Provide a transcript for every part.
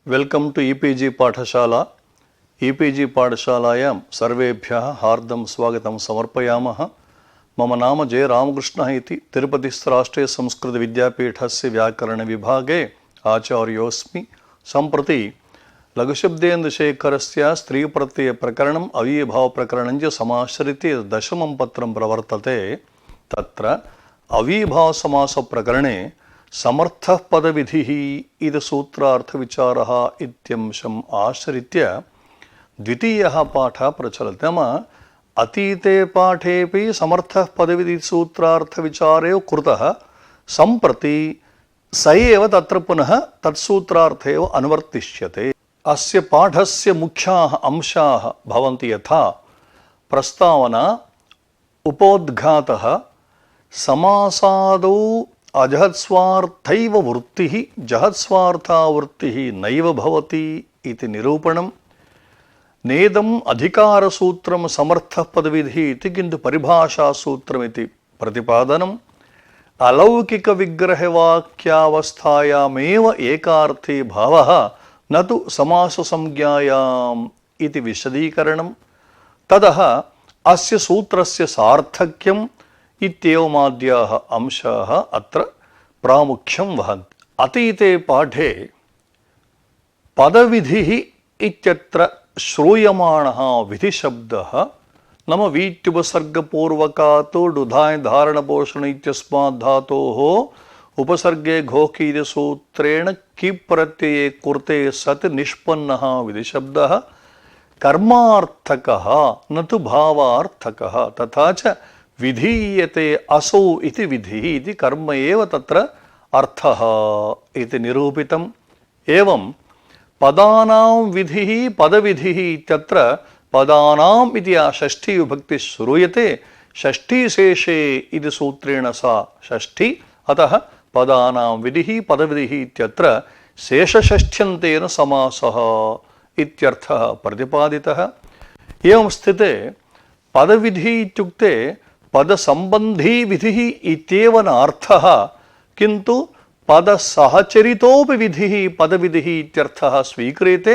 Welcome to e-PG पाठशाला। E-PG पाठशालायां सर्वेभ्यः हार्दं स्वागतं समर्पयामः। मम नाम जय रामकृष्णः इति तिरुपतिस्थ राष्ट्रीय संस्कृत विद्यापीठस्य व्याकरण विभागे आचार्योऽस्मि। सम्प्रति लघुशब्देन्दुशेखरस्य स्त्रीप्रत्यय प्रकरणम् अव्ययभाव प्रकरणं च समाश्रित्य दशमं पत्रं प्रवर्तते। तत्र अव्ययभाव समास प्रकरणे समर्थः पदविधिः इति सूत्रार्थ विचारः इत्यंशम् आश्रित्य द्वितीयः पाठः प्रचलति। नाम अतीते पाठेपि समर्थः पदविधि सूत्रार्थ विचारे कृतः, सम्प्रति स एव तत्र पुनः तत्सूत्रार्थ एव अनुवर्तिष्यते। अस्य पाठस्य मुख्याः अंशाः भवन्ति यथा प्रस्तावना, उपोद्घातः, समासादौ अजहत्स्वार्थैव वृत्तिः जहत्स्वार्था वृत्तिः नैव भवति इति निरूपणम्। नेदम् अधिकारसूत्रं समर्थः पदविधिः इति किन्तु परिभाषासूत्रमिति प्रतिपादनम्। अलौकिकविग्रहवाक्यावस्थायामेव एकार्थी भावः न तु समाससंज्ञायाम् इति विशदीकरणम्। ततः अस्य सूत्रस्य सार्थक्यम् इत्येवमाद्याः अंशाः अत्र प्रामुख्यं वहन्ति। अतीते पाठे पदविधिः इत्यत्र श्रूयमाणः विधिशब्दः नाम वीत्युपसर्गपूर्वकात् डुधाय धारणपोषण इत्यस्मात् धातोः उपसर्गे घोः इति सूत्रेण किप्रत्यये कुर्ते सत् निष्पन्नः विधिशब्दः कर्मार्थकः न तु भावार्थकः। तथा च विधीयते असौ इति विधिः इति कर्म एव तत्र अर्थः इति निरूपितम्। एवं पदानां विधिः पदविधिः इत्यत्र पदानाम् इति षष्ठी विभक्ति श्रूयते। षष्ठीशेषे इति सूत्रेण सा षष्ठी, अतः पदानां विधिः पदविधिः इत्यत्र शेषषष्ठ्यन्तेन समासः इत्यर्थः प्रतिपादितः। एवं स्थिते पदविधिः इत्युक्ते पदसम्बन्धी विधिः इत्येव नार्थः, किन्तु पदसहचरितोऽपि विधिः पदविधिः इत्यर्थः स्वीक्रियते।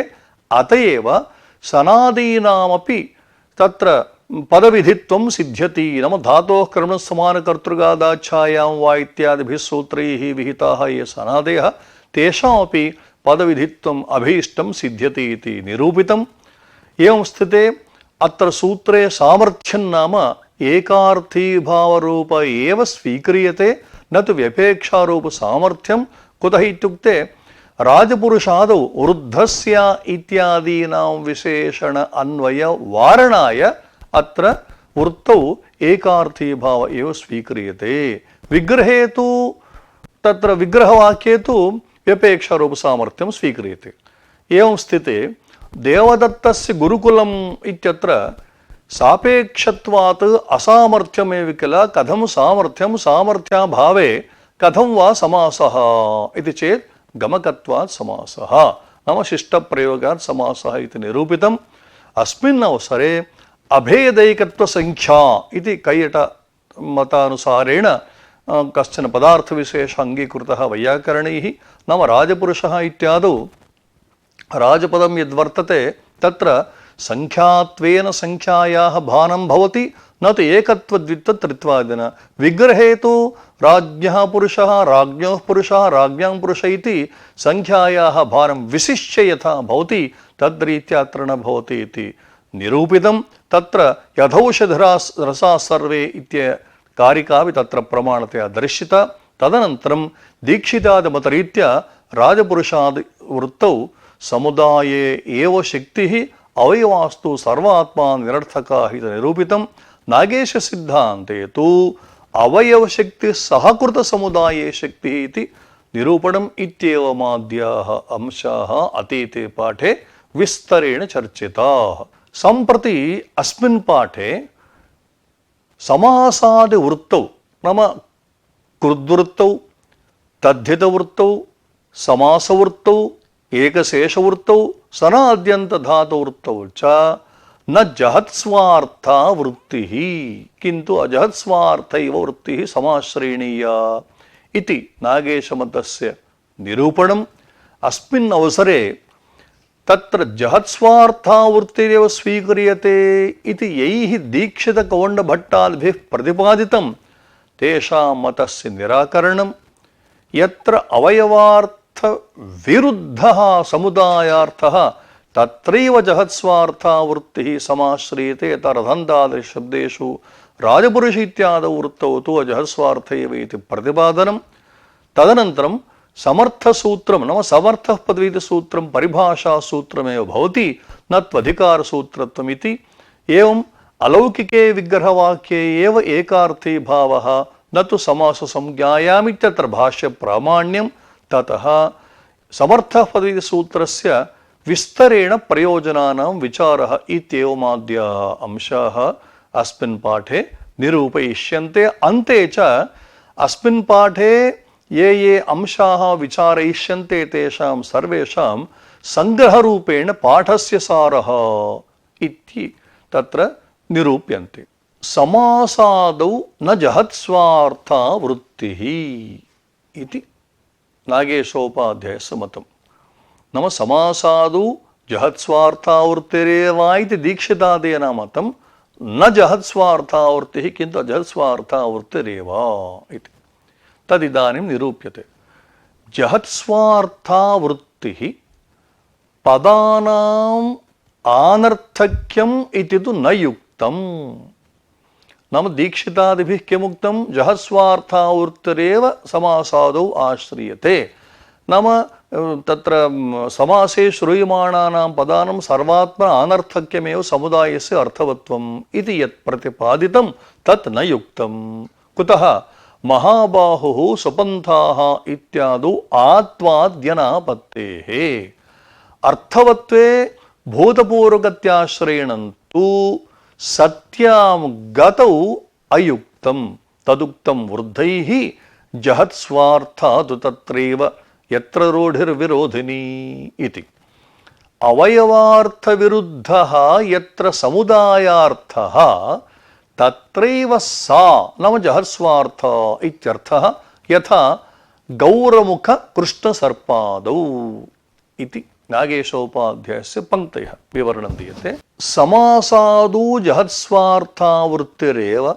अत एव सनादीनामपि तत्र पदविधित्वं सिद्ध्यति। नाम धातोः कर्मणस्समानकर्तृगादाच्छायां वा इत्यादिभिः सूत्रैः विहिताः ये सनादयः तेषामपि पदविधित्वम् अभीष्टं सिद्ध्यति इति निरूपितम्। एवं स्थिते अत्र सूत्रे सामर्थ्यं नाम एकार्थीभावरूप एव स्वीक्रियते, न तु व्यपेक्षारूप सामर्थ्यं। कुतः इत्युक्ते राजपुरुषादौ वृद्धस्य इत्यादीनां विशेषण अन्वय वारणाय अत्र वृत्तौ एकार्थीभाव एव स्वीक्रियते। विग्रहे तु तत्र विग्रहवाक्ये तु व्यपेक्षारूप सामर्थ्यं स्वीक्रियते। एवं स्थिते देवदत्तस्य गुरुकुलम् इत्यत्र सापेक्षत्वात् असामर्थ्यमेव किल, कथं सामर्थ्यं सामर्थ्याभावे कथं वा समासः इति चेत् गमकत्वात् समासः नाम शिष्टप्रयोगात् समासः इति निरूपितम्। अस्मिन् अवसरे अभेदैकत्वसंख्या इति कैयटमतानुसारेण कश्चन पदार्थविशेषः अङ्गीकृतः वैयाकरणैः। नाम राजपुरुषः इत्यादौ राजपदं यद्वर्तते तत्र संख्यात्वेन संख्यायाः भानं भवति, न तु एकत्वद्वित्वत्रित्वादिन। विग्रहे तु राज्ञः पुरुषः राज्ञोः पुरुषः राज्ञां पुरुष इति संख्यायाः भानं विशिष्य यथा भवति तद्रीत्या अत्र न भवति इति निरूपितं। तत्र यथौषधरसाः सर्वे इत्य कारिकापि तत्र प्रमाणतया दर्शिता। तदनन्तरं दीक्षितादिमतरीत्या राजपुरुषादि वृत्तौ समुदाये एव शक्तिः अवयवास्तु सर्वात्मा निरर्थकः इति निरूपितं। नागेशसिद्धान्ते तु अवयवशक्तिः सहकृतसमुदाये शक्तिः इति निरूपणम् इत्येवमाद्याः अंशाः अतीते पाठे विस्तरेण चर्चिताः। सम्प्रति अस्मिन् पाठे समासादिवृत्तौ नाम कृद्वृत्तौ, तद्धितवृत्तौ, समासवृत्तौ, एकशेषवृत्तौ, सनाद्यन्तधातुवृत्तौ च न जहत्स्वार्था वृत्तिः किन्तु अजहत्स्वार्थैव वृत्तिः समाश्रेणीया इति नागेशमतस्य निरूपणम्। अस्मिन् अवसरे तत्र जहत्स्वार्थावृत्तिरेव स्वीक्रियते इति यैः दीक्षितकौण्डभट्टादिभिः प्रतिपादितं तेषां मतस्य निराकरणं यत्र अवयवार्थविरुद्धः समुदायार्थः तत्रैव जहत्स्वार्थावृत्तिः समाश्रियते तदर्थादृशब्देषु राजपुरुष इत्यादौ वृत्तौ तु अजहत्स्वार्थ एव इति प्रतिपादनं तदनन्तरं समर्थसूत्रं नाम समर्थः पदवीति सूत्रं परिभाषासूत्रमेव भवति न त्वधिकारसूत्रत्वमिति एवम् अलौकिके विग्रहवाक्ये एव एकार्थी भावः न तु समाससंज्ञायामित्यत्र भाष्यप्रामाण्यं ततः समर्थः पदवीति सूत्रस्य विस्तरेण प्रयोजनानां विचारः इत्येवमाद्याः अंशाः अस्मिन् पाठे निरूपयिष्यन्ते अन्ते च अस्मिन् पाठे ये अंशाः विचारयिष्यन्ते तेषां सर्वेषां संग्रहरूपेण पाठस्य सारः इति तत्र निरूप्यन्ते समासादौ न जहत्स्वार्था वृत्तिः इति नागेशोपाध्यायस्य मतं नाम समासादौ जहत्स्वार्थावृत्तिरेव इति दीक्षितादीनां मतं न जहत्स्वार्थावृत्तिः किन्तु अजहत्स्वार्थावृत्तिरेव इति तदिदानीं निरूप्यते जहत्स्वार्थावृत्तिः पदानाम् आनर्थक्यम् इति तु न युक्तम् नाम दीक्षितादिभिः किमुक्तं जहत्स्वार्थावृत्तिरेव समासादौ आश्रियते नाम तत्र समासे श्रूयमाणानां पदानां सर्वात्मन अनर्थक्यमेव समुदायस्य अर्थवत्वम् इति यत् प्रतिपादितं तत् न युक्तं कुतः महाबाहुः सुपन्थाः इत्यादौ आत्वाद्यनापत्तेः अर्थवत्वे भूतपूर्वगत्याश्रयणं तु सत्यां गतौ अयुक्तं तदुक्तं वृद्धैः जहत्स्वार्था तु तत्रैव यत्र रूढिर्विरोधिनी इति अवयवार्थविरुद्धः यत्र समुदायार्थः तत्रैव सा नाम जहत्स्वार्थ इत्यर्थः यथा गौरमुख कृष्णसर्पादौ इति नागेशोपाध्यायस्य पंक्तयः विवरणं दीयते समासादौ जहत्स्वार्थावृत्तिरेव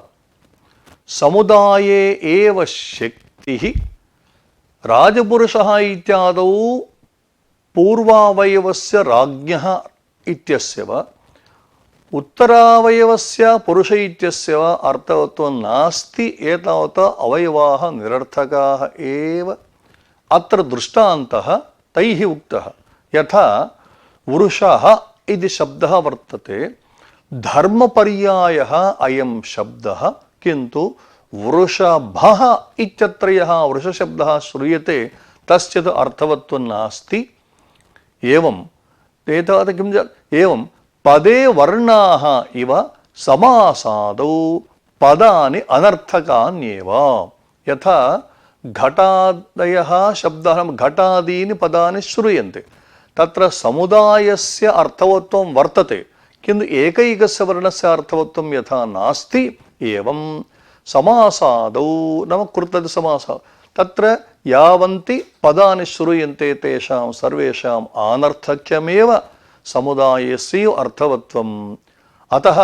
समुदाये एव शक्तिः राजपुरुषः इत्यादौ पूर्वावयवस्य राज्ञः इत्यस्य वा उत्तरावयवस्य पुरुष इत्यस्य वा अर्थवत्वं नास्ति एतावता अवयवाः निरर्थकाः एव अत्र दृष्टान्तः तैः उक्तः यथा वृषः इति शब्दः वर्तते धर्मपर्यायः अयं शब्दः किन्तु वृषभः इत्यत्र यः वृषशब्दः श्रूयते तस्य तु अर्थवत्वं नास्ति एवं एतावत् किं एवं पदे वर्णाः इव समासादौ पदानि अनर्थकान्येव यथा घटादयः शब्दः घटादीनि पदानि श्रूयन्ते तत्र समुदायस्य अर्थवत्वं वर्तते किन्तु एकैकस्य वर्णस्य अर्थवत्वं यथा नास्ति एवं समासादौ नाम कृतति समासः तत्र यावन्ति पदानि श्रूयन्ते तेषां सर्वेषाम् आनर्थक्यमेव समुदायस्य अर्थवत्वम् अतः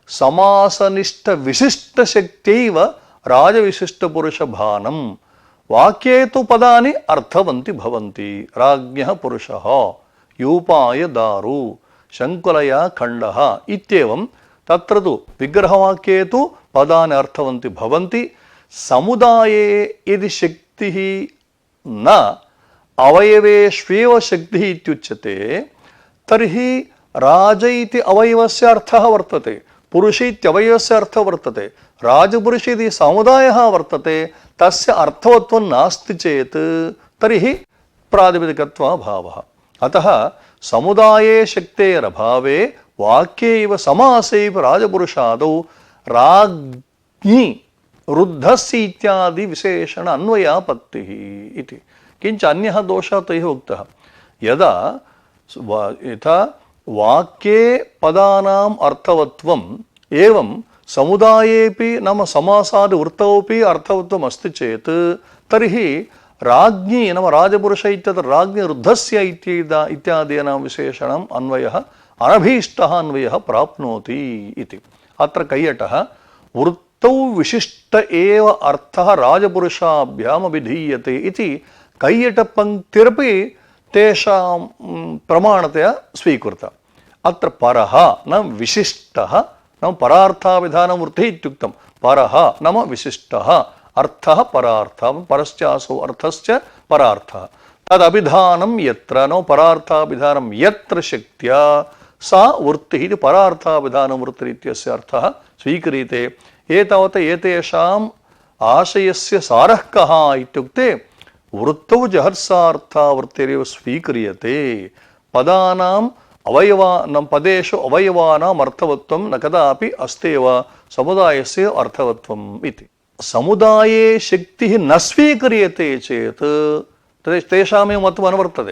समासनिष्ठ विशिष्टशक्त्यैव राजविशिष्टपुरुषभानं वाक्ये तु पदानि अर्थवन्ति भवन्ति राज्ञः पुरुषः यूपाय दारु शङ्कुलया खण्डः इत्येवं तत्र तु विग्रहवाक्ये तु पदानि अर्थवन्ति भवन्ति समुदाये यदि शक्तिः न अवयवेष्वेव शक्तिः इत्युच्यते तर्हि राज इति अवयवस्य अर्थः वर्तते पुरुष इत्यवयवस्य अर्थः वर्तते राजपुरुष इति समुदायः वर्तते तस्य अर्थवत्वं नास्ति चेत् तर्हि प्रातिपदिकत्वाभावः अतः समुदाये शक्तेरभावे वाक्ये इव समासे इव राजपुरुषादौ राज्ञी रुद्धस्य इत्यादि विशेषण अन्वयापत्तिः इति किञ्च अन्यः दोषः तैः उक्तः यदा यथा वाक्ये पदानाम् अर्थवत्वम् एवं समुदायेपि नाम समासादिवृत्तौपि अर्थवत्वम् अस्ति चेत् तर्हि राज्ञी नाम राजपुरुष इत्यत्र राज्ञी वृद्धस्य इत्यादीनां विशेषणम् अन्वयः अनभीष्टः अन्वयः प्राप्नोति इति। अत्र कैयटः वृत्तौ विशिष्ट एव अर्थः राजपुरुषाभ्याम् अभिधीयते इति कैयटपङ्क्तिरपि तेषां प्रमाणतया स्वीकृता। अत्र परः नाम विशिष्टः नाम परार्थाभिधानं वृत्तिः इत्युक्तं। परः नाम विशिष्टः अर्थः परार्थः परश्चासौ अर्थश्च परार्थः तदभिधानं यत्र नाम परार्थाभिधानं यत्र शक्त्या सा वृत्तिः इति परार्थाभिधानं वृत्तिरित्यस्य अर्थः स्वीक्रियते। एतावत् एतेषाम् आशयस्य सारः कः इत्युक्ते वृत्तौ जहर्सार्था वृत्तिरेव स्वीक्रियते। पदानाम् अवयवानां पदेषु अवयवानाम् अर्थवत्वं न कदापि अस्त्येव समुदायस्य अर्थवत्वम् इति। समुदाये शक्तिः न स्वीक्रियते चेत् तेषामेव मतम् अनुवर्तते।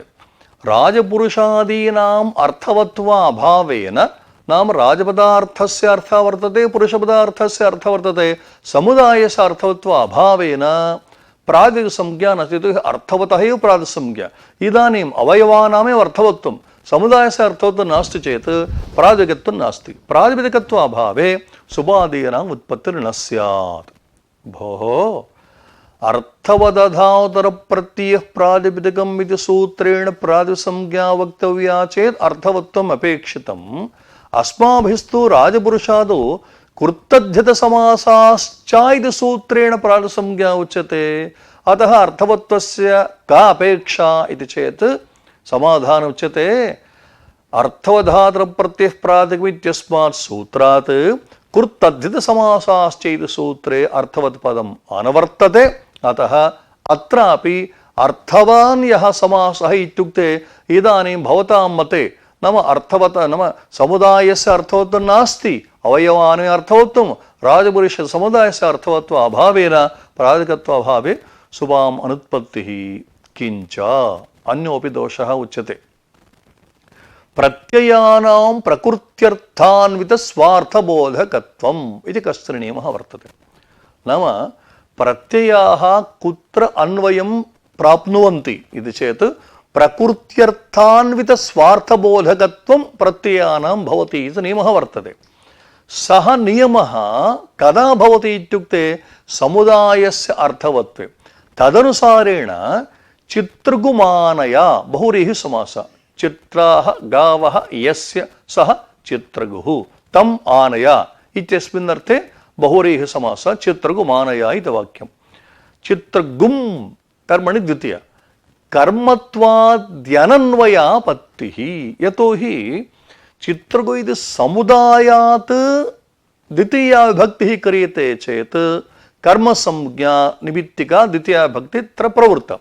राजपुरुषादीनाम् अर्थवत्वाभावेन नाम राजपदार्थस्य अर्थः वर्तते पुरुषपदार्थस्य अर्थः वर्तते समुदायस्य अर्थवत्वाभावेन प्रातिसंज्ञा नास्ति। अर्थवतः एव प्रातिसंज्ञा। इदानीम् अवयवानामेव अर्थवत्वं समुदायस्य अर्थवत्वं नास्ति चेत् प्रातिपदिकत्वं नास्ति। प्रातिपदिकत्वाभावे सुबादीनाम् उत्पत्तिर्न स्यात्। भोः अर्थवदधातरप्रत्ययः प्रातिपदिकम् इति सूत्रेण प्रातिसंज्ञा वक्तव्या चेत् अर्थवत्वम् अपेक्षितम्। अस्माभिस्तु राजपुरुषादौ कृतध्यतसमासाश्च इति सूत्रेण प्रातिसंज्ञा उच्यते। अतः अर्थवत्वस्य का अपेक्षा इति चेत् समाधानम् उच्यते अर्थवधातरप्रत्ययः प्रातिपदिकम् इत्यस्मात् सूत्रात् कृतध्यतसमासाश्च इति सूत्रे अर्थवत् पदम् अनुवर्तते। अतः अत्रापि अर्थवान् यः समासः इत्युक्ते इदानीं भवतां मते नाम अर्थवत् नाम समुदायस्य अर्थवत्वं नास्ति अवयवानि अर्थवत्वं राजपुरुष समुदायस्य अर्थवत्व अभावेन प्रातिपदिकत्वाभावे सुबाम् अनुत्पत्तिः। किञ्च अन्योपि दोषः उच्यते प्रत्ययानां प्रकृत्यर्थान्वित स्वार्थबोधकत्वम् इति कश्चन नियमः वर्तते। नाम प्रत्ययाः कुत्र अन्वयं प्राप्नुवन्ति इति चेत् प्रकृत्यर्थान्वित स्वार्थबोधकत्वं प्रत्ययानां भवति इति नियमः वर्तते। सः नियमः कदा भवति इत्युक्ते समुदायस्य अर्थवत्वे। तदनुसारेण चित्रगुमानया बहुव्रीहि समासः चित्राः गावः यस्य सः चित्रगुः तम् आनय इत्यस्मिन् अर्थे बहुव्रीहि समासः चित्रगुमानया इति वाक्यं। चित्रगुम् कर्मणि द्वितीया कर्मत्वाद्यनन्वयापत्तिः। यतोहि चित्रगु इति समुदायात् द्वितीया विभक्तिः क्रियते चेत् कर्मसंज्ञा निमित्तिका द्वितीया विभक्तिः तत्र प्रवृत्ता।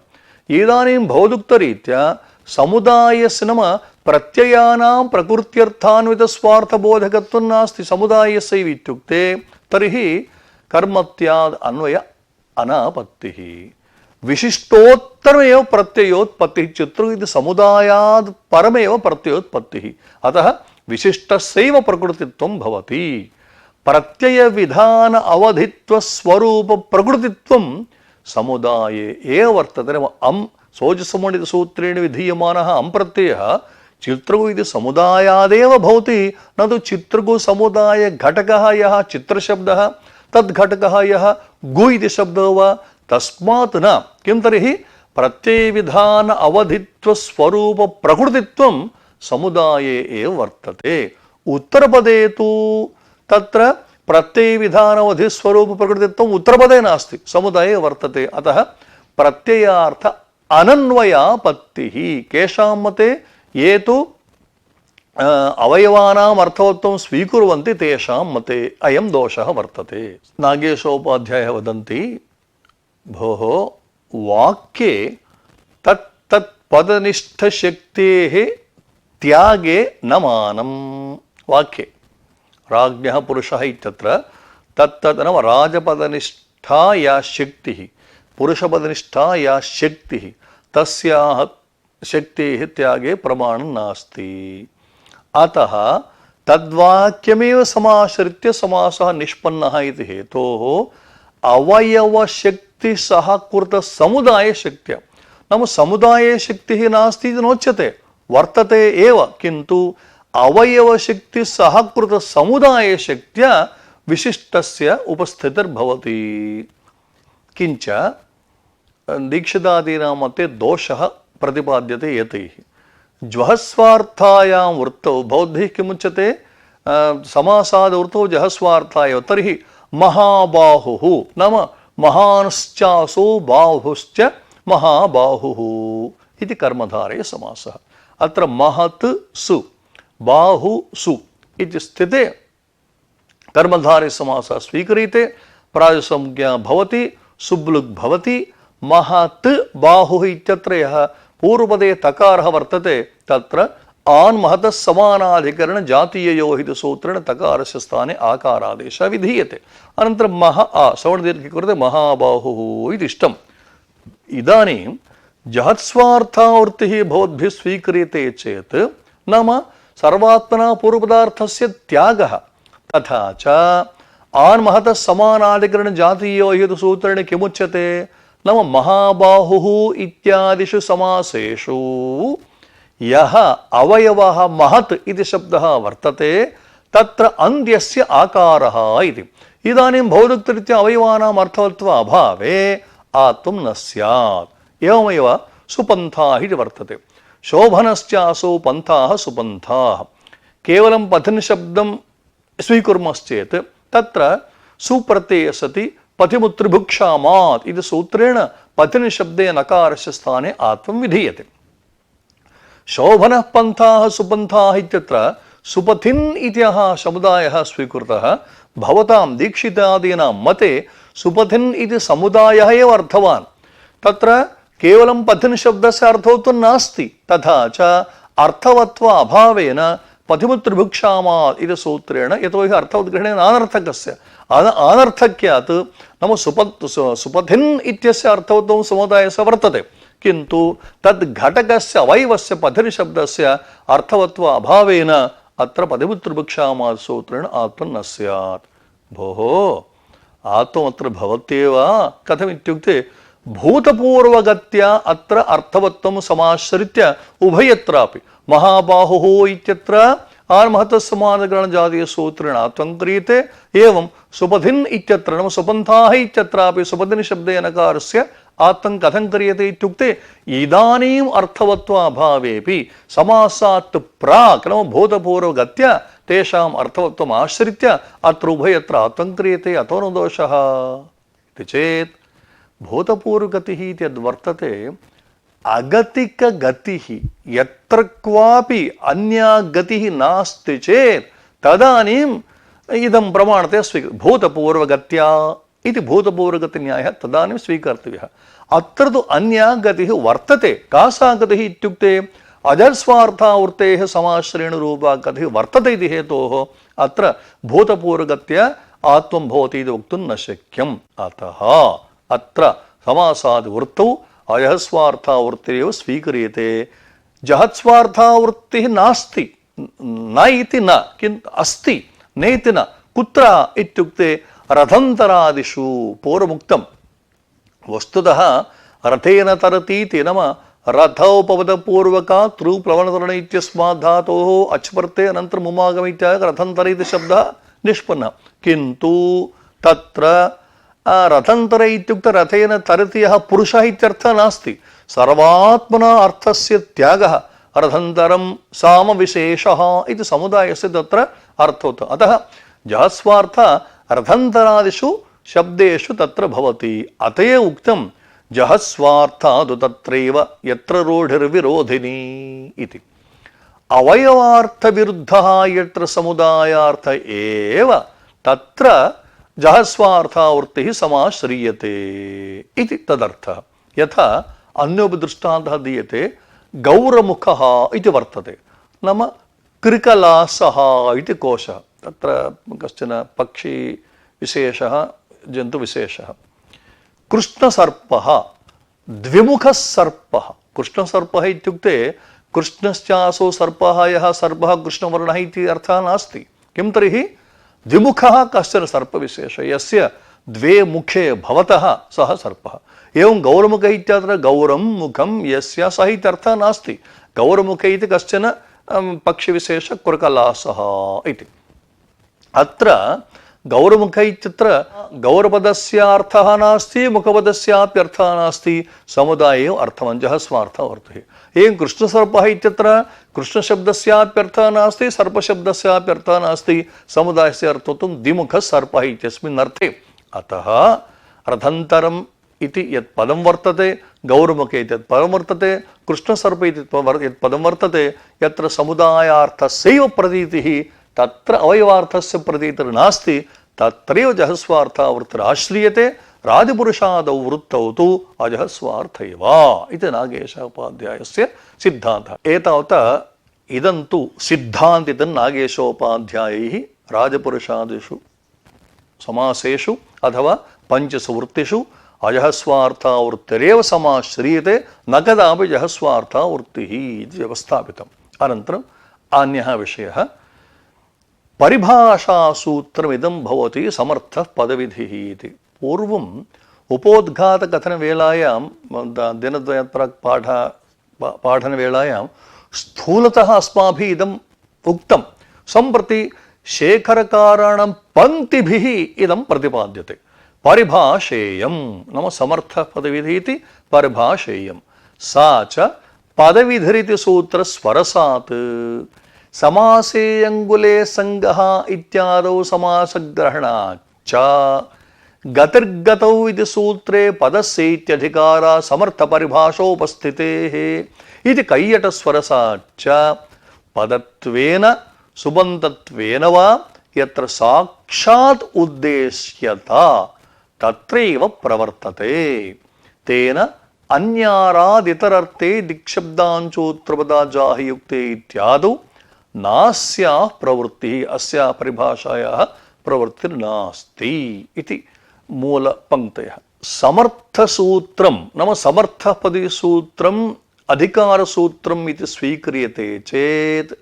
इदानीं भवदुक्तरीत्या समुदायस्य नाम प्रत्ययानां प्रकृत्यर्थान्वित स्वार्थबोधकत्वं नास्ति समुदायस्यैव इत्युक्ते तर्हि कर्मत्याद् अन्वय अनापत्तिः। विशिष्टोत्तरमेव प्रत्ययोत्पत्तिः। चित्रु इति समुदायात् परमेव प्रत्ययोत्पत्तिः। अतः विशिष्टस्यैव प्रकृतित्वं भवति। प्रत्ययविधान अवधित्व स्वरूप प्रकृतित्वं समुदाये एव वर्तते। अम् सोजसमोनित सूत्रेण विधीयमानः अम् प्रत्ययः चित्रगु इति समुदायादेव भवति। न तु चित्रगु समुदाय घटकः यः चित्रशब्दः तद्घटकः यः गु इति शब्दो वा तस्मात् न। किं तर्हि प्रत्ययविधान अवधित्व स्वरूप प्रकृतित्वं समुदाये एव वर्तते। उत्तरपदे तु तत्र प्रत्ययविधानवधि स्वरूप प्रकृतित्वम् उत्तरपदे नास्ति समुदाये वर्तते। अतः प्रत्ययार्थ अनन्वयापत्तिः। केषां मते ये तु अवयवानाम् अर्थवत्वं स्वीकुर्वन्ति तेषां मते अयं दोषः वर्तते। नागेशोपाध्यायः वदन्ति भोः वाक्ये तत् पदनिष्ठशक्तेः त्यागे न मानम्। वाक्ये राज्ञः पुरुषः इत्यत्र तत्तत् नाम राजपदनिष्ठा या शक्तिः पुरुषपदनिष्ठा या शक्तिः तस्याः शक्तेः त्यागे प्रमाणं नास्ति। अतः तद्वाक्यमेव समाश्रित्य समासः निष्पन्नः इति हेतोः अवयवशक्ति शक्ति सहकृत समुदाय शक्तिः नाम समुदाय शक्तिः नास्ति इति नोच्यते वर्तते एव किन्तु अवयव शक्ति सहकृत समुदाय शक्त्या विशिष्टस्य उपस्थितिर्भवति किंच दीक्षितादीनां मते दोषः प्रतिपाद्यते यतैः ज्वहस्वार्थायां वृत्तौ बौद्धैः किमुच्यते समासाद वृत्तौ जहस्वार्थाय तर्हि महाबाहुः नाम महांश्चासो बाहुश्च महाबाहुः इति कर्मधारय समासः अत्र महत् सु बाहु सु इति स्थिते कर्मधारय समासः स्वीक्रियते प्रातिसंज्ञा भवति सुब्लुग् भवति महत् बाहुः इत्यत्र यः पूर्वपदे तकारः वर्तते तत्र आन् महतः समानाधिकरण जातीययोः इति सूत्रेण तकारस्य स्थाने आकारादेशः विधीयते अनन्तरं सवर्णदीर्घे कृते महाबाहुः इति इष्टम् इदानीं जहत्स्वार्थावृत्तिः भवद्भिः स्वीक्रियते चेत् नाम सर्वात्मना पूर्वपदार्थस्य त्यागः तथा च आन् महतः समानाधिकरण जातीययोः इति सूत्रेण किमुच्यते नाम महाबाहुः इत्यादिषु समासेषु यः अवयवः महत् इति शब्दः वर्तते तत्र अन्त्यस्य आकारः इति इदानीं भौतिकरीत्या अवयवानाम् अर्थवत्व अभावे आत्मं न स्यात् एवमेव सुपन्थाः इति वर्तते शोभनश्चासौ पन्थाः सुपन्थाः केवलं पथिन् शब्दं स्वीकुर्मश्चेत् तत्र सुप्रत्यये सति पथिमुत्रिभुक्षामात् इति सूत्रेण पथिन् शब्दे नकारस्य स्थाने आत्मं विधीयते शोभनः पन्थाः सुपन्थाः इत्यत्र सुपथिन् इत्यः समुदायः स्वीकृतः भवतां दीक्षितादीनां मते सुपथिन् इति समुदायः एव अर्थवान् तत्र केवलं पथिन् शब्दस्य अर्थवत्वं नास्ति तथा च अर्थवत्व अभावेन पथिमुत्रिभुक्षामात् इति सूत्रेण यतोहि अर्थवद्ग्रहणेन अनर्थकस्य अनर्थक्यात् नाम सुपथिन् इत्यस्य अर्थवत्वं समुदायस्य वर्तते किन्तु तद् घटकस्य अवयवस्य पथिन् शब्दस्य अर्थवत्व अभावेन अत्र पथिमुत्रिभुक्षामात् सूत्रेण आत्मन् न स्यात् भोः आत्ममत्र भवत्येव कथमित्युक्ते भूतपूर्वगत्या अत्र अर्थवत्वं समाश्रित्य उभयत्रापि महाबाहुः इत्यत्र आर्महतः समानगणजातीय सूत्रेण आत्मं क्रियते एवं सुपथिन् इत्यत्र नाम सुपन्थाः इत्यत्रापि सुपथिन् शब्दे नकारस्य आत्मं कथं क्रियते इत्युक्ते इदानीम् अर्थवत्वाभावेपि समासात् प्राक् नाम भूतपूर्वगत्या तेषाम् अर्थवत्वम् आश्रित्य अत्र उभयत्र आत्मं क्रियते अतो न दोषः इति चेत् भूतपूर्वगतिः इति यद्वर्तते अगतिकगतिः यत्र क्वापि अन्या गतिः नास्ति चेत् तदानीम् इदं प्रमाणते भूतपूर्वगत्या इति भूतपूर्वगतिन्यायः तदानीं स्वीकर्तव्यः अत्र तु अन्या गतिः वर्तते का सा गतिः इत्युक्ते अजस्वार्थावृत्तेः समाश्रयणरूपा गतिः वर्तते इति हेतोः अत्र भूतपूर्वगत्या आत्मं भवति इति वक्तुं न शक्यम् अतः अत्र समासादि वृत्तौ अजस्वार्थावृत्तिरेव स्वीक्रियते जहत्स्वार्थावृत्तिः नास्ति न इति न किन्तु अस्ति नेति न कुत्र इत्युक्ते रथन्तरादिषु पूर्वमुक्तं वस्तुतः रथेन तरतीति नाम रथोपपदपूर्वका तृप्लवनतरण इत्यस्मात् धातोः अच्प्रत्यये अनन्तरम् उमागम इत्यादि रथन्तर इति शब्दः निष्पन्नः किन्तु तत्र रथन्तर इत्युक्ते रथेन तरति यः पुरुषः इत्यर्थः नास्ति सर्वात्मना अर्थस्य त्यागः रथन्तरं सामविशेषः इति समुदायस्य तत्र अर्थोऽर्थः अतः जहस्वार्थ रथन्तरादिषु शब्देषु तत्र भवति अत एव उक्तं जहस्वार्थादु तत्रैव यत्र रूढिर्विरोधिनी इति अवयवार्थविरुद्धः यत्र समुदायार्थ एव तत्र जहस्वार्थावृत्तिः समाश्रियते इति तदर्थः यथा अन्योपि दृष्टान्तः दीयते गौरमुखः इति वर्तते नाम कृकलासः इति कोशः तत्र कश्चन पक्षी विशेषः जन्तुविशेषः कृष्णसर्पः द्विमुखः सर्पः कृष्णसर्पः इत्युक्ते कृष्णश्चासौ सर्पः यः सर्पः कृष्णवर्णः इति अर्थः नास्ति किं तर्हि द्विमुखः कश्चन सर्पविशेषः यस्य द्वे मुखे भवतः सः सर्पः। एवं गौरमुख इत्यत्र गौरं मुखं यस्य सः इत्यर्थः नास्ति। गौरमुख इति कश्चन पक्षिविशेष कुरकलासः इति। अत्र गौरमुख इत्यत्र गौरपदस्य अर्थः नास्ति, मुखपदस्यापि अर्थः नास्ति, समुदाये अर्थमञ्जः स्वार्थः वर्तते। एवं कृष्णसर्पः इत्यत्र कृष्णशब्दस्यापि अर्थः नास्ति, सर्पशब्दस्यापि अर्थः नास्ति, समुदायस्य अर्थः तु द्विमुखः सर्पः इत्यस्मिन् अर्थे। अतः रथन्तरम् इति यत् पदं वर्तते, गौरमुखे इत्यत् पदं वर्तते, कृष्णसर्प इति यत् पदं वर्तते, यत्र समुदायार्थस्यैव प्रतीतिः तत्र अवयवार्थस्य प्रतीतिर्नास्ति, तत्रैव जहस्वार्थः वृत्तिराश्रीयते। राजपुरुषादौ वृत्तौ तु अजहस्वार्थ एव इति नागेश उपाध्यायस्य सिद्धान्तः। एतावता इदं तु सिद्धान्तितं नागेशोपाध्यायैः राजपुरुषादिषु समासेषु अथवा पञ्चसु वृत्तिषु अजहस्वार्थवृत्तिरेव समाश्रीयते, न कदापि जहस्वार्थवृत्तिः इति व्यवस्थापितम्। अनन्तरम् अन्यः विषयः, परिभाषासूत्रमिदं भवति समर्थः पदविधिः इति। पूर्वम् उपोद्घातकथनवेलायां दिनद्वयात् प्राक् पाठनवेलायां स्थूलतः अस्माभिः इदम् उक्तं। सम्प्रति शेखरकाराणां पङ्क्तिभिः इदं प्रतिपाद्यते। परिभाषेयं नाम समर्थः पदविधिः इति परिभाषेयं। सा च पदविधिरिति सूत्रस्वरसात् समासे अंगुले संगः इत्यादौ समासग्रहणाच् च गतिर्गतौ इति सूत्रे पदस्यैत्यधिकारः समर्थपरिभाषोपस्थितेः इति कैयटस्वरसाच्च पदत्वेन सुबन्तत्वेन वा यत्र साक्षात् उद्देश्यता तत्रैव प्रवर्तते। तेन अन्यारादितरर्थे दिक्शब्दांचोत्रपदाजाहियुक्ते इत्यादौ नास्याः प्रवृत्तिः, अस्याः परिभाषायाः प्रवृत्तिर्नास्ति इति मूलपङ्क्तयः। समर्थसूत्रं नाम समर्थपदसूत्रम् अधिकारसूत्रम् इति स्वीक्रियते चेत्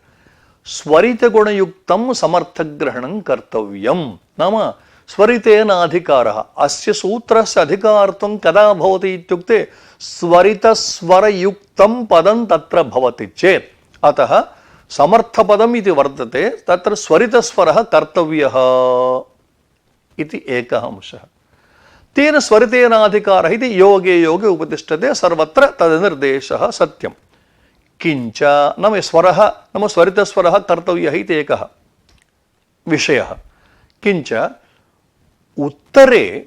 स्वरितगुणयुक्तं समर्थग्रहणं कर्तव्यं। नाम स्वरितेन अधिकारः, अस्य सूत्रस्य अधिकारत्वं कदा भवति इत्युक्ते स्वरितस्वरयुक्तं पदं तत्र भवति चेत्। अतः समर्थपदम् इति वर्तते, तत्र स्वरितस्वरः कर्तव्यः इति एकः अंशः। तेन स्वरितेनाधिकारः इति योगे योगे उपतिष्ठते, सर्वत्र तद्निर्देशः सत्यम्। किञ्च नाम स्वरः नाम स्वरितस्वरः कर्तव्यः इति एकः विषयः। किञ्च उत्तरे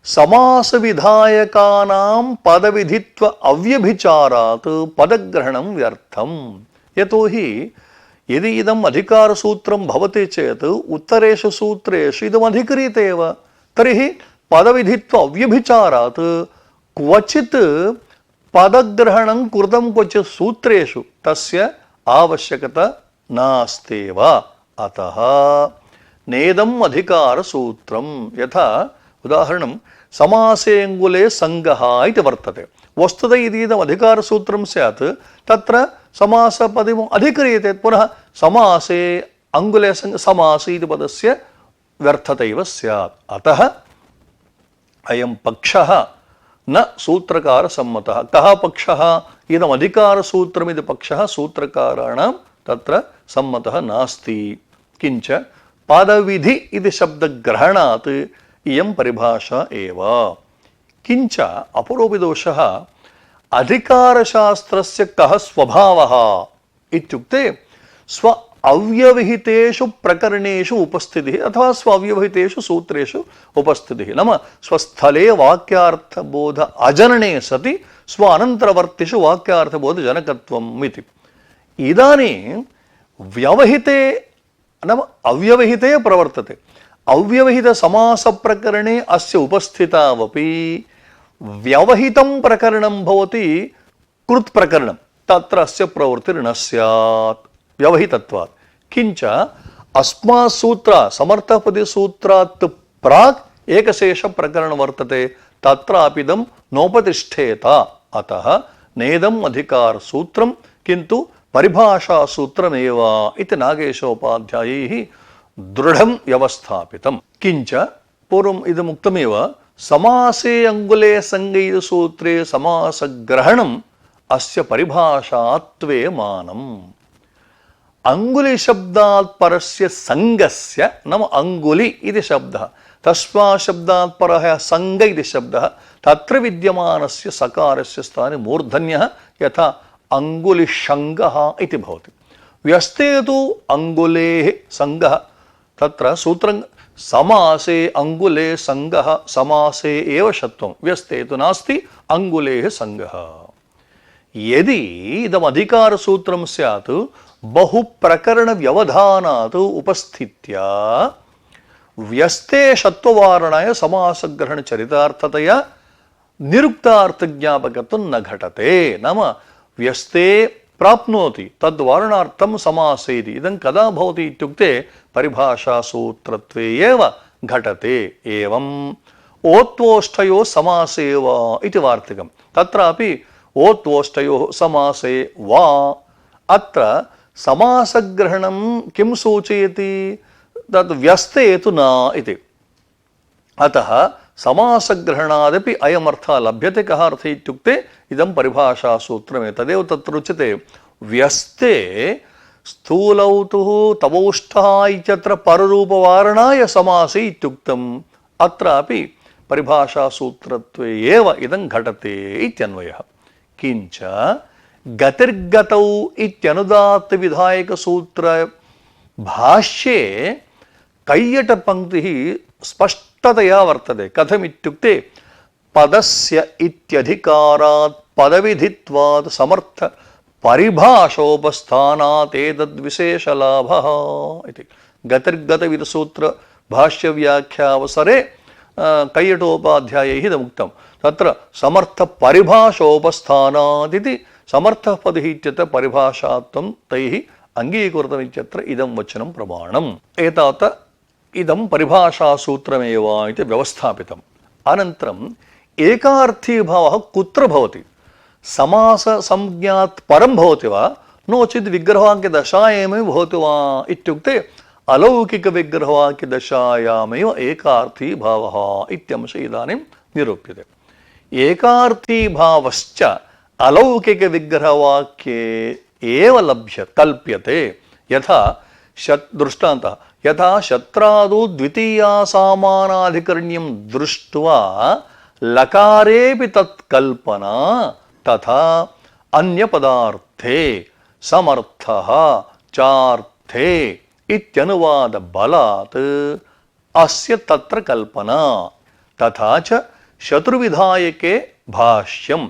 समासविधायकानां पदविधित्व अव्यभिचारात् पदग्रहणं व्यर्थम्। यतोहि यदि इदम् अधिकारसूत्रं भवति चेत् उत्तरेषु सूत्रेषु इदम् अधिक्रियते एव, तर्हि पदविधित्व अव्यभिचारात् क्वचित् पदग्रहणं कृतं क्वचित् सूत्रेषु तस्य आवश्यकता नास्त्येव। अतः नेदम् अधिकारसूत्रं, यथा उदाहरणं समासे अंगुले संगः इति वर्तते। वस्तुतः यदि इदम् अधिकारसूत्रं स्यात् तत्र समासपदम् अधिक्रियते, पुनः समासे अंगुले संग समास इति पदस्य व्यर्थता एव स्यात्। अतः अयं पक्षः न सूत्रकार सम्मतः। कः पक्षः? इदम् अधिकारसूत्रमिति पक्षः सूत्रकाराणां तत्र सम्मतः नास्ति। किञ्च पदविधि इति शब्दग्रहणात् इयं परिभाषा एव। किञ्च अपरोपि दोषः, अधिकारशास्त्रस्य कः स्वभावः इत्युक्ते स्व अव्यवहितेषु प्रकरणेषु उपस्थितिः अथवा स्व अव्यवहितेषु सूत्रेषु उपस्थितिः। नाम स्वस्थले वाक्यार्थबोध अजनने सति स्व अनन्तरवर्तिषु वाक्यार्थबोधजनकत्वम् इति। इदानीं व्यवहिते नाम अव्यवहिते प्रवर्तते। अव्यवहितसमासप्रकरणे अस्य उपस्थितावपि व्यवहितं प्रकरणं भवति कृत्प्रकरणं, तत्र अस्य प्रवृत्तिर्न स्यात् व्यवहितत्वात्। किञ्च अस्मात् सूत्रात् समर्थपदसूत्रात् प्राक् एकशेषप्रकरणं वर्तते, तत्रापिदं नोपतिष्ठेत। अतः नेदम् अधिकारसूत्रं किन्तु परिभाषासूत्रमेव इति नागेशोपाध्यायैः दृढं व्यवस्थापितम्। किञ्च पूर्वम् इदमुक्तमेव समासे अंगुले संगै सूत्रे समासग्रहणम् अस्य परिभाषात्वे मानम्। अंगुली शब्दात् परस्य संगस्य नाम अंगुली इति शब्दः, तस्मात् शब्दात् परः संग इति शब्दः, तत्र विद्यमानस्य सकारस्य स्थाने मूर्धन्यः यथा अंगुलिशङ्गः इति भवति। व्यस्ते तु अंगुलेः संगः, तत्र सूत्रं समासे अंगुले संगः, समासे एव षत्वं, व्यस्ते तु नास्ति अंगुलेः संगः। यदि इदम् अधिकारसूत्रं स्यात् बहुप्रकरणव्यवधानात् उपस्थित्या व्यस्ते षत्ववारणाय समासग्रहणचरितार्थतया निरुक्तार्थज्ञापकत्वं न घटते। नाम व्यस्ते प्राप्नोति तद्वारणार्थं समासे इति। इदं कदा भवति इत्युक्ते परिभाषासूत्रत्वे एव घटते। एवम् ओत्वोष्ठयोः समासे वा इति वार्तिकं, तत्रापि ओत्वोष्ठयोः समासे वा। अत्र समासग्रहणं किं सूचयति? तद् व्यस्ते तु न इति। अतः समासग्रहणादपि अयमर्थः लभ्यते। कः अर्थः इत्युक्ते इदं परिभाषासूत्रमेव। तदेव तत्र उच्यते व्यस्ते स्थूलौ तु तवौष्ठः इत्यत्र पररूपवारणाय समासे इत्युक्तम्। अत्रापि परिभाषासूत्रत्वे एव इदं घटते इत्यन्वयः। किञ्च गतिर्गतौ इत्यनुदात्तविधायकसूत्र भाष्ये कैयटपङ्क्तिः स्पष्टतया वर्तते। कथमित्युक्ते पदस्य इत्यधिकारात् पदविधित्वात् समर्थ परिभाषोपस्थानात् एतद्विशेषलाभः इति। गतिर्गतविधसूत्र भाष्यव्याख्यावसरे कैयटोपाध्यायैः इदमुक्तं। तत्र समर्थ परिभाषोपस्थानात् इति समर्थः पदः इत्यत्र परिभाषात्वं तैः अंगीकृतम् इत्यत्र इदं वचनं प्रमाणम्। एतावता इदं परिभाषासूत्रमेव इति व्यवस्थापितम्। अनन्तरम् एकार्थी भावः कुत्र भवति? समास संज्ञात् परं भवति वा, नो चेत् विग्रहवाक्यदशायामेव भवति वा इत्युक्ते अलौकिकविग्रहवाक्यदशायामेव एकार्थी भावः इत्यंश इदानीं निरूप्यते। एकार्थी भावश्च अलौकिकविग्रहवाक्ये एव कल्प्यते। यथा दृष्टान्तः, यथा शत्रादौ द्वितीया सामानाधिकरण्यं दृष्ट्वा लकारेऽपि तत्कल्पना, तथा अन्यपदार्थे समर्थः चार्थे इत्यनुवादबलात् अस्य तत्र कल्पना। तथा च शत्रुविधायके भाष्यं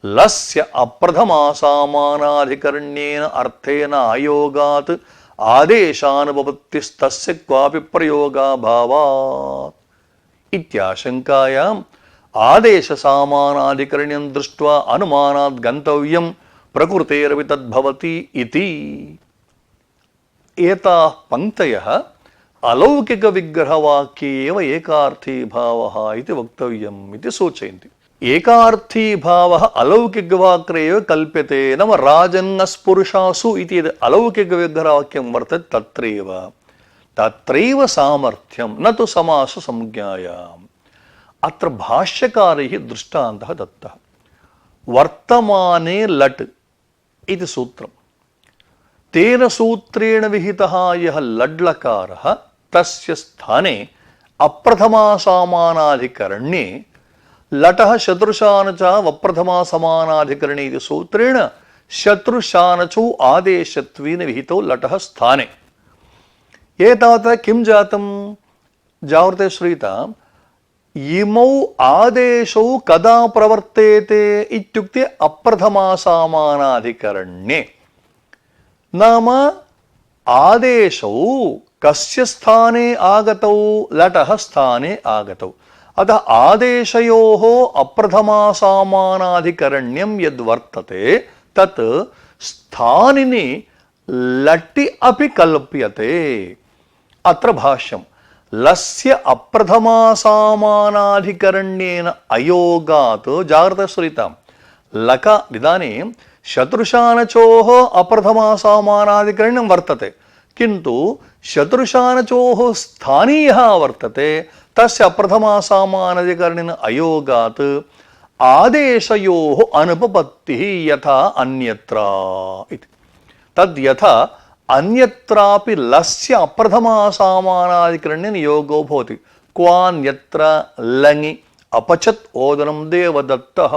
लस्य अप्रथमासामानाधिकरण्येन अर्थेन आयोगात् आदेशानुपपत्तिस्तस्य क्वापि प्रयोगाभावात् इत्याशङ्कायाम् आदेशसामानाधिकरण्यं दृष्ट्वा अनुमानात् गन्तव्यं प्रकृतेरपि तद्भवति इति। एताः पङ्क्तयः अलौकिकविग्रहवाक्ये एव एकार्थी भावः इति वक्तव्यम् इति सूचयन्ति। एकार्थी भावः अलौकिकवाक्ये एव कल्प्यते। नाम राजन्नस्पुरुषासु इति यद् अलौकिकविग्रहवाक्यं वर्तते तत्रैव सामर्थ्यं, न तु समाससंज्ञायाम्। अत्र भाष्यकारैः दृष्टान्तः दत्तः। वर्तमाने लट् इति सूत्रं, तेन सूत्रेण विहितः यः लड्लकारः तस्य स्थाने अप्रथमासामानाधिकरण्ये लटः शत्रुशान च वप्रथमासमानाधिकरणे इति सूत्रेण शत्रुशानचौ आदेशत्वेन विहितौ लटः स्थाने। एतावता किं जातं? जाग्रते श्रूयताम्। इमौ आदेशौ कदा प्रवर्तेते इत्युक्ते अप्रथमासामानाधिकरण्ये। नाम आदेशौ कस्य स्थाने आगतौ? लटः स्थाने आगतौ। अतः आदेशयोः अप्रथमासामानाधिकरण्यं यद्वर्तते तत् स्थानिनि लटि अपि कल्प्यते। अत्र भाष्यं लस्य अप्रथमासामानाधिकरण्येन अयोगात्, जाग्रता श्रूयताम्, लक इदानीं शत्रुशानचोः अप्रथमासामानाधिकरण्यं वर्तते, किन्तु शत्रुशानचोः स्थानीयः वर्तते, तस्य प्रथमासामानाधिकरणेन अयोगात् आदेशयोः अनुपपत्तिः यथा अन्यत्र इति। तद् यथा अन्यत्रापि लस्य अप्रथमासामानाधिकरणेन योगो भवति। क्वान्यत्र लङि अपचत् ओदनं देवदत्तः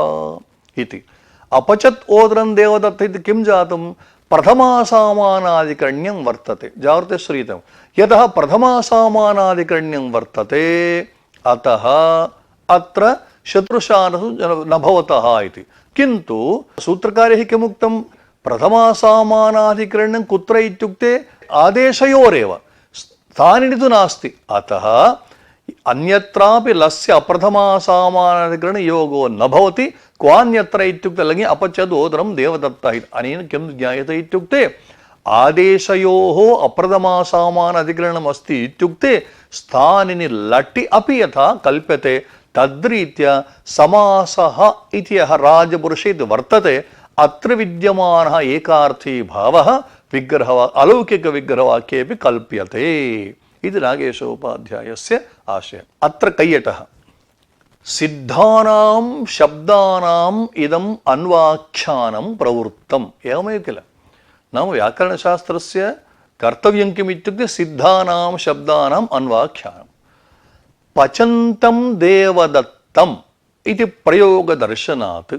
इति। अपचत् ओदनं देवदत्तः इति किं जातं? प्रथमासामानाधिकरण्यं वर्तते। जाग्रते श्रूयताम्। यतः प्रथमासामानाधिकरण्यं वर्तते अतः अत्र शत्रुशानसु न भवतः इति। किन्तु सूत्रकारैः किमुक्तं? प्रथमासामानाधिकरण्यं कुत्र इत्युक्ते आदेशयोरेव, स्थानिनि तु नास्ति। अतः अन्यत्रापि लस्य अप्रथमासामानाधिकरण योगो न भवति। क्वान्यत्र इत्युक्ते लङि अपचदोदरं देवदत्तः इति। अनेन किं ज्ञायते इत्युक्ते आदेशयोः अप्रथमासामानाधिकरणम् अस्ति इत्युक्ते स्थानिनि लटि अपि यथा कल्प्यते तद्रीत्या समासः इति यः राजपुरुषे वर्तते अत्र विद्यमानः एकार्थी भावः विग्रह अलौकिकविग्रहवाक्येऽपि कल्प्यते इति नागेशोपाध्यायस्य आशयः। अत्र कैयटः सिद्धानां शब्दानाम् इदम् अन्वाख्यानं प्रवृत्तम् एवमेव किल। नाम व्याकरणशास्त्रस्य कर्तव्यं किम् इत्युक्ते सिद्धानां शब्दानाम् अन्वाख्यानं। पचन्तं देवदत्तम् इति प्रयोगदर्शनात्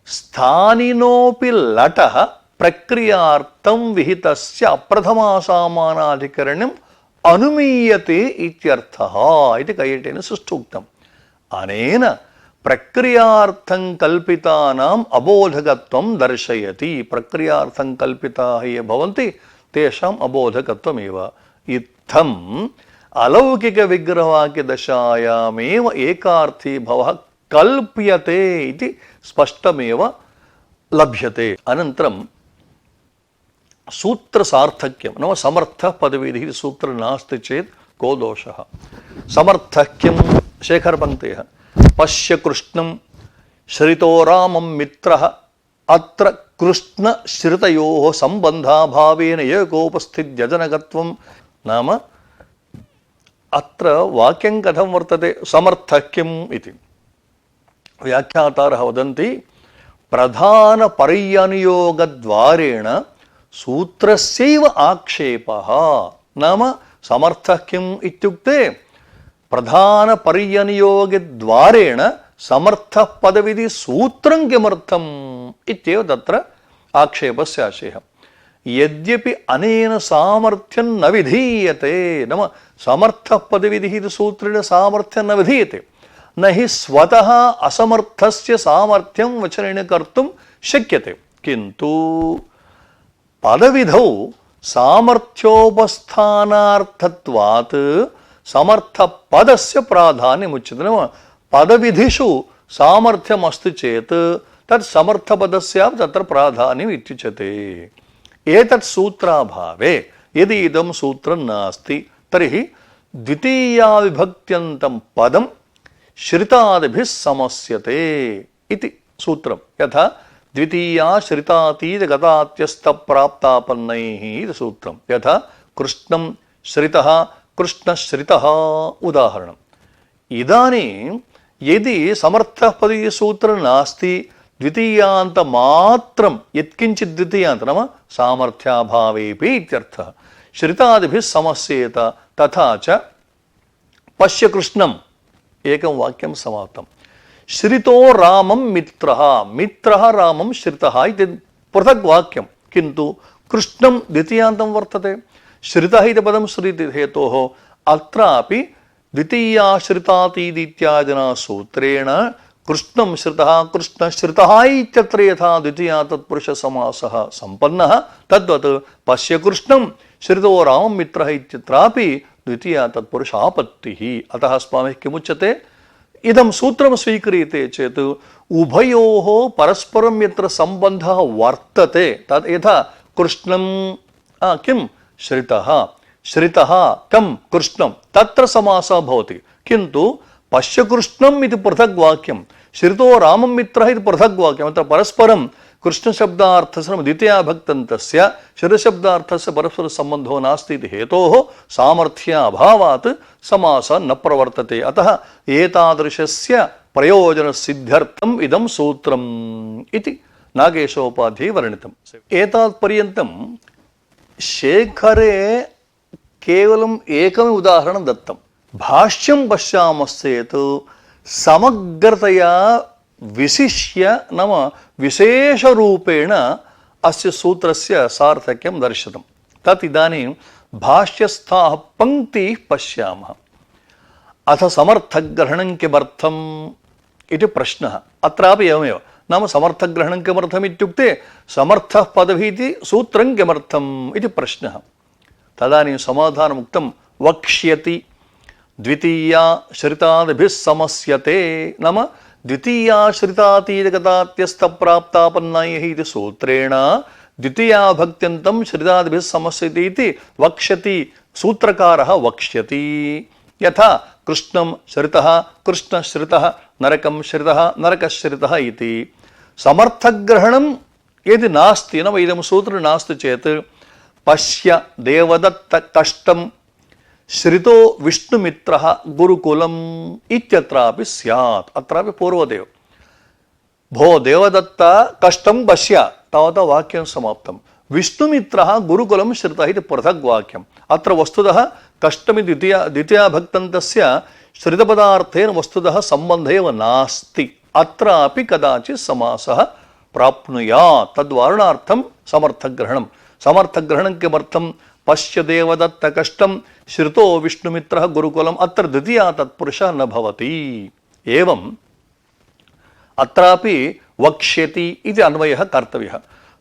स्थानिनोऽपि लटः प्रक्रियार्थं विहितस्य अप्रथमासामानाधिकरणम् अनुमीयते इत्यर्थः इति कैयटेन सुष्ठूक्तम्। अनेन प्रक्रियार्थं कल्पितानाम् अबोधकत्वं दर्शयति। प्रक्रियार्थं कल्पिताः ये भवन्ति तेषाम् अबोधकत्वमेव। इत्थम् अलौकिकविग्रहवाक्यदशायामेव एकार्थी भवः कल्प्यते इति स्पष्टमेव लभ्यते। अनन्तरं सूत्रसार्थक्यं नाम समर्थः पदविधिः सूत्र नास्ति चेत् को दोषः? समर्थः किं? शेखरपङ्क्तयः पश्य कृष्णं श्रितो रामं मित्रः अत्र कृष्णश्रितयोः सम्बन्धाभावेन एकोपस्थित्यजनकत्वं। नाम अत्र वाक्यं कथं वर्तते? समर्थः किम् इति व्याख्यातारः वदन्ति प्रधानपर्यनुयोगद्वारेण सूत्रस्यैव आक्षेपः। नाम समर्थः किम् इत्युक्ते प्रधानपर्यनुयोगद्वारेण समर्थः पदविधि सूत्रं किमर्थम् इत्येव तत्र आक्षेपस्य आशयः। यद्यपि अनेन सामर्थ्यं न विधीयते, नाम समर्थः पदविधिः इति सूत्रेण सामर्थ्यं न विधीयते, न हि स्वतः असमर्थस्य सामर्थ्यं वचनेन कर्तुं शक्यते। किन्तु पदविधौ सामर्थ्योपस्थानार्थत्वात् समर्थपदस्य प्राधान्यमुच्यते। नाम पदविधिषु सामर्थ्यम् अस्ति चेत् तत् समर्थपदस्यापि तत्र प्राधान्यम् इत्युच्यते। एतत् सूत्राभावे यदि इदं सूत्रं नास्ति तर्हि द्वितीया विभक्त्यन्तं पदं श्रितादिभिः समस्यते इति सूत्रं। यथा द्वितीया श्रितातीत गतात्यस्तप्राप्तापन्नैः इति सूत्रं। यथा कृष्णं श्रितः कृष्णश्रितः उदाहरणम्। इदानीं यदि समर्थः पदविधि सूत्रं नास्ति, द्वितीयान्तमात्रं यत्किञ्चित् द्वितीयान्त नाम सामर्थ्याभावेऽपि इत्यर्थः श्रितादिभिः समस्येत। तथा च पश्य कृष्णम् एकं वाक्यं समाप्तं। श्रितो रामं मित्रः, मित्रः रामं श्रितः इति पृथक् वाक्यं, किन्तु कृष्णं द्वितीयान्तं वर्तते। श्रितः इति पदं श्रुति हेतोः अत्रापि द्वितीयाश्रितातीदित्यादिना सूत्रेण कृष्णं श्रितः कृष्णश्रितः इत्यत्र यथा द्वितीया तत्पुरुषसमासः सम्पन्नः तद्वत् पश्य कृष्णं श्रितो रामं मित्रः इत्यत्रापि द्वितीया तत्पुरुषापत्तिः। अतः अस्माभिः किमुच्यते? इदं सूत्रं स्वीक्रियते चेत् उभयोः परस्परं यत्र सम्बन्धः वर्तते तद् यथा कृष्णं किं श्रितः श्रितः कं कृष्णं तत्र समासः भवति। किन्तु पश्य कृष्णम् इति पृथग् वाक्यं, श्रितो रामं मित्रः इति पृथग् वाक्यम्। अत्र परस्परं कृष्णशब्दार्थस्य द्वितीया भक्तन्तस्य शरीरशब्दार्थस्य परस्पर संबंधो नास्ति इति हेतोः सामर्थ्याभावात् समासः न प्रवर्तते। अतः एतादृशस्य प्रयोजनसिद्ध्यर्थम् इदं सूत्रम् इति नागेशोपाध्याये वर्णितम्। एतावत्पर्यन्तं शेखरे केवलम् एकमेव उदाहरणं दत्तं। भाष्यं पश्यामश्चेत् समग्रतया विशिष्य नाम विशेषरूपेण अस्य सूत्रस्य सार्थक्यं दर्शितं। तत् इदानीं भाष्यस्थाः पङ्क्तिः पश्यामः। अथ समर्थग्रहणं किमर्थम् इति प्रश्नः। अत्रापि एवमेव, नाम समर्थग्रहणं किमर्थम् इत्युक्ते समर्थः पदवी इति सूत्रं किमर्थम् इति प्रश्नः। तदानीं समाधानमुक्तं वक्ष्यति द्वितीया श्रितादिभिः समस्यते, नाम द्वितीया श्रितातीतगतात्यस्तप्राप्तापन्नैः इति सूत्रेण द्वितीया भक्त्यन्तं श्रितादिभिः समस्यते इति वक्ष्यति सूत्रकारः वक्ष्यति। यथा कृष्णं श्रितः कृष्णश्रितः नरकं श्रितः नरकश्रितः इति। समर्थग्रहणं यदि नास्ति, नाम इदं सूत्रं नास्ति चेत् पश्य देवदत्त कष्टं श्रितो विष्णुमित्रः गुरुकुलम् इत्यत्रापि स्यात्। अत्रापि पूर्वदेव भो देवदत्त कष्टं पश्य तावता वाक्यं समाप्तं। विष्णुमित्रः गुरुकुलं श्रितः इति पृथग् वाक्यम्। अत्र वस्तुतः कष्टमिति द्वितीया भक्तन्तस्य श्रितपदार्थेन वस्तुतः सम्बन्धः एव नास्ति। अत्रापि कदाचित् समासः प्राप्नुयात्। तद्वारणार्थं समर्थग्रहणं। समर्थग्रहणं किमर्थं? पश्य देवदत्त कष्टं श्रितो विष्णुमित्रः गुरुकुलम्। अत्र द्वितीया तत्पुरुषः न भवति। एवम् अत्रापि वक्ष्यति इति अन्वयः कर्तव्यः।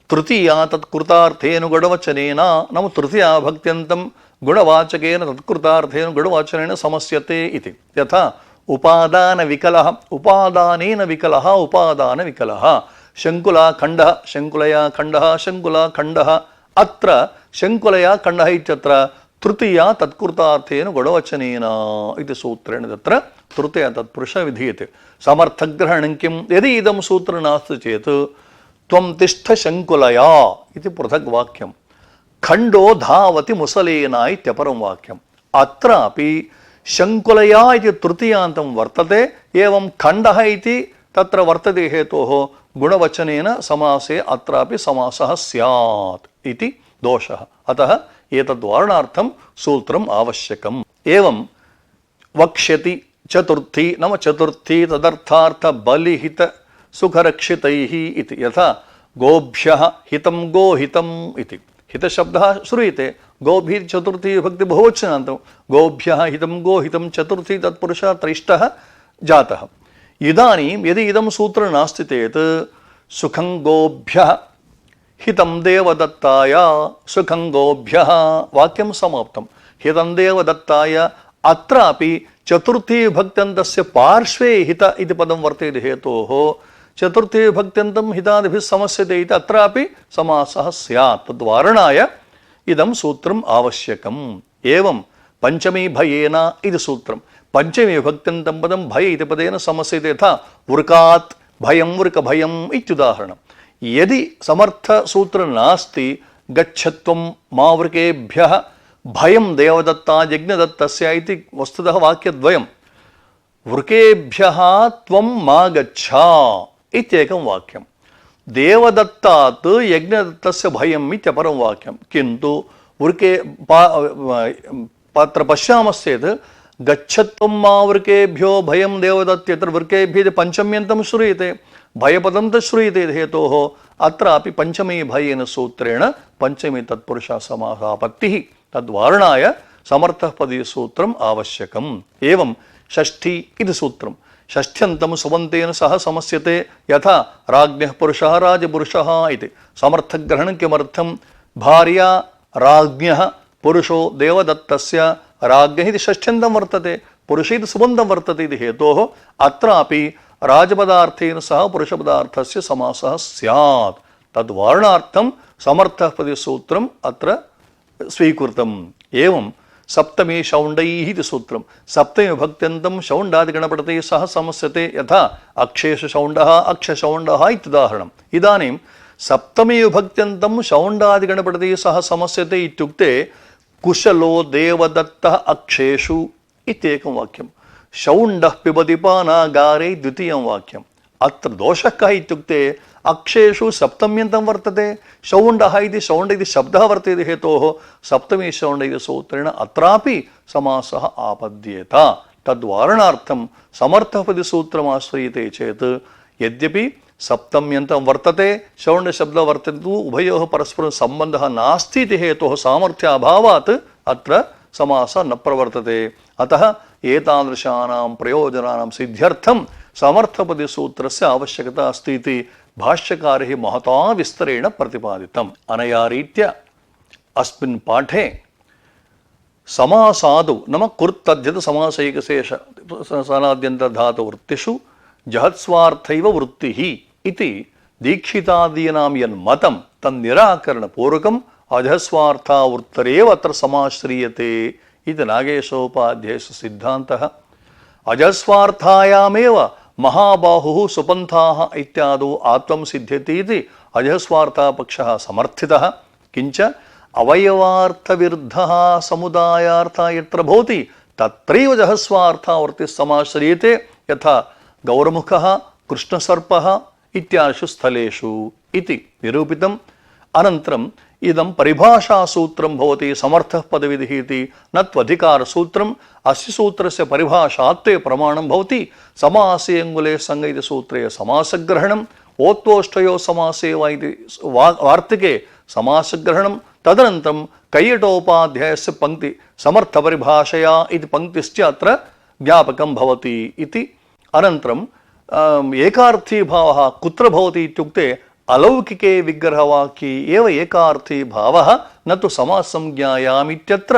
तृतीया तत्कृतार्थेन गुणवचनेन, नाम तृतीया भक्त्यन्तं गुणवाचकेन तत्कृतार्थेन गुणवाचनेन समस्यते इति। यथा उपादानविकलः उपादानेन विकलः उपादानविकलः। शङ्कुला खण्डः शङ्कुलया खण्डः शङ्कुला खण्डः। अत्र शङ्कुलया खण्डः इत्यत्र तृतीया तत्कृतार्थेन गुणवचनेन इति सूत्रेण तत्र तृतीया तत्पुरुषः विधीयते। समर्थग्रहणं किं? यदि इदं सूत्रं नास्ति चेत् त्वं तिष्ठ शङ्कुलया इति पृथग् वाक्यं। खण्डो धावति मुसलेन इत्यपरं वाक्यम्। अत्रापि शङ्कुलया इति तृतीयान्तं वर्तते, एवं खण्डः इति तत्र वर्तते हेतोः गुणवचनेन समासे अत्रापि समासः स्यात् इति दोषः। अतः एतद्वारणार्थं सूत्रम् आवश्यकम्। एवं वक्ष्यति चतुर्थी, नाम चतुर्थी तदर्थार्थ बलिहित सुखरक्षितैः इति। यथा गोभ्यः हितं गोहितम् इति। हितशब्दः श्रूयते। गोभिः चतुर्थी विभक्ति बहुवचनान्तं। गोभ्यः हितं गोहितं चतुर्थी तत्पुरुषः त्रिष्टः जातः। इदानीं यदि इदं सूत्रं नास्ति चेत् सुखं गोभ्यः हितं देवदत्ताय सुखं गोभ्यः वाक्यं समाप्तं। हितं देवदत्ताय अत्रापि चतुर्थी विभक्त्यन्तस्य पार्श्वे हित इति पदं वर्तते हेतोः चतुर्थी विभक्त्यन्तं हितादिभिः समस्यते इति अत्रापि समासः स्यात्। तद्वारणाय इदं सूत्रम् आवश्यकम्। एवं पंचमी भयेन इति सूत्रं। पंचमी विभक्त्यन्तं पदं भय इति पदेन समस्यते। यथा वृकात् भयं वृकभयम् इत्युदाहरणम्। यदि समर्थसूत्रं नास्ति गच्छत्वं मा वृकेभ्यः भयं देवदत्ता यज्ञदत्तस्य इति वस्तुतः वाक्यद्वयं। वृकेभ्यः त्वं मा गच्छ इत्येकं वाक्यं। देवदत्तात् यज्ञदत्तस्य भयम् इत्यपरं वाक्यं। किन्तु वृके अत्र पश्यामश्चेत् गच्छत्वं मा वृकेभ्यो भयं देवदत्त यत्र वृकेभ्यः पञ्चम्यन्तं श्रूयते, भयपदं तु श्रूयते हेतोः अत्रापि पंचमी भयेन सूत्रेण पंचमी तत्पुरुषः समासापत्तिः। तद्वारणाय समर्थः पदी सूत्रम् आवश्यकम्। एवं षष्ठी इति सूत्रं। षष्ठ्यन्तं सुबन्तेन सह समस्यते। यथा राज्ञः पुरुषः राजपुरुषः इति। समर्थग्रहणं किमर्थं? भार्या राज्ञः पुरुषो देवदत्तस्य राज्ञः इति षष्ठ्यन्तं वर्तते, पुरुष इति सुबन्धं वर्तते इति हेतोः अत्रापि राजपदार्थेन सह पुरुषपदार्थस्य समासः स्यात्। तद्वारणार्थं समर्थः पदी सूत्रम् अत्र स्वीकृतम्। एवं सप्तमी शौण्डैः इति सूत्रं। सप्तमी विभक्त्यन्तं शौण्डादिगणपटते सह समस्यते। यथा अक्षेषु शौण्डः अक्षशौण्डः इत्युदाहरणम्। इदानीं सप्तमी विभक्त्यन्तं शौण्डादिगणपतिः सह समस्यते इत्युक्ते कुशलो देवदत्तः अक्षेषु इत्येकं वाक्यं। शौण्डः पिबति पानागारे द्वितीयं वाक्यम्। अत्र दोषः कः इत्युक्ते अक्षेषु सप्तम्यन्तं वर्तते, शौण्डः इति शौण्ड इति शब्दः वर्तते हेतोः सप्तमी शौण्ड इति सूत्रेण अत्रापि समासः आपद्येत। तद्वारणार्थं समर्थपदिसूत्रमाश्रयते चेत् यद्यपि सप्तम्यन्तं वर्तते शौण्डशब्दः वर्तते तु उभयोः परस्परं सम्बन्धः नास्ति इति हेतोः सामर्थ्याभावात् अत्र समासः न प्रवर्तते। अतः एतादृशानां प्रयोजनानां सिद्ध्यर्थं समर्थपदिसूत्रस्य आवश्यकता अस्ति इति भाष्यकारैः महता विस्तरेण प्रतिपादितम्। अनया रीत्या अस्मिन् पाठे समासादौ नाम कुर्तद्धित समासैकशेष सनाद्यन्तधातुवृत्तिषु जहत्स्वार्थैव वृत्तिः इति दीक्षितादीनां यन्मतं तन्निराकरणपूर्वकम् अजस्वार्थावृत्तरेव अत्र समाश्रीयते इति नागेशोपाध्यायस्य सिद्धान्तः। अजस्वार्थायामेव महाबाहुः सुपन्थाः इत्यादौ आत्मं सिद्ध्यति इति अजस्वार्थपक्षः समर्थितः। किञ्च अवयवार्थविरुद्धः समुदायार्थः यत्र भवति तत्रैव जहस्वार्थावृत्तिः समाश्रीयते, यथा गौरमुखः कृष्णसर्पः इत्यादिषु स्थलेषु इति निरूपितम्। अनन्तरम् इदं परिभाषासूत्रं भवति, समर्थः पदविधिः इति न त्वधिकारसूत्रम्। अस्य सूत्रस्य परिभाषात्वे प्रमाणं भवति समासे अङ्गुले संग इति सूत्रे समासग्रहणम्, ओत्वोष्ठयो समासे वा इति वार्तिके समासग्रहणं, तदनन्तरं कैयटोपाध्यायस्य पङ्क्ति समर्थपरिभाषया इति पङ्क्तिश्च अत्र ज्ञापकं भवति इति। अनन्तरम् एकार्थी भावः कुत्र भवति इत्युक्ते अलौकिके विग्रहवाक्ये एव एकार्थी भावः न तु समासंज्ञायाम् इत्यत्र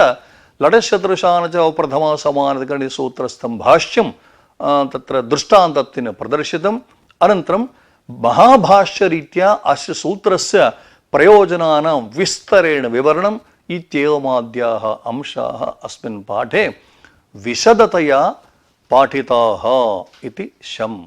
लटशतृशान च प्रथमा समानधिकरणे सूत्रस्थं भाष्यं तत्र दृष्टान्तत्वेन प्रदर्शितम्। अनन्तरं महाभाष्यरीत्या अस्य सूत्रस्य प्रयोजनानां विस्तरेण विवरणम् इत्येवमाद्याः अंशाः अस्मिन् पाठे विशदतया पाठिताः इति शम्।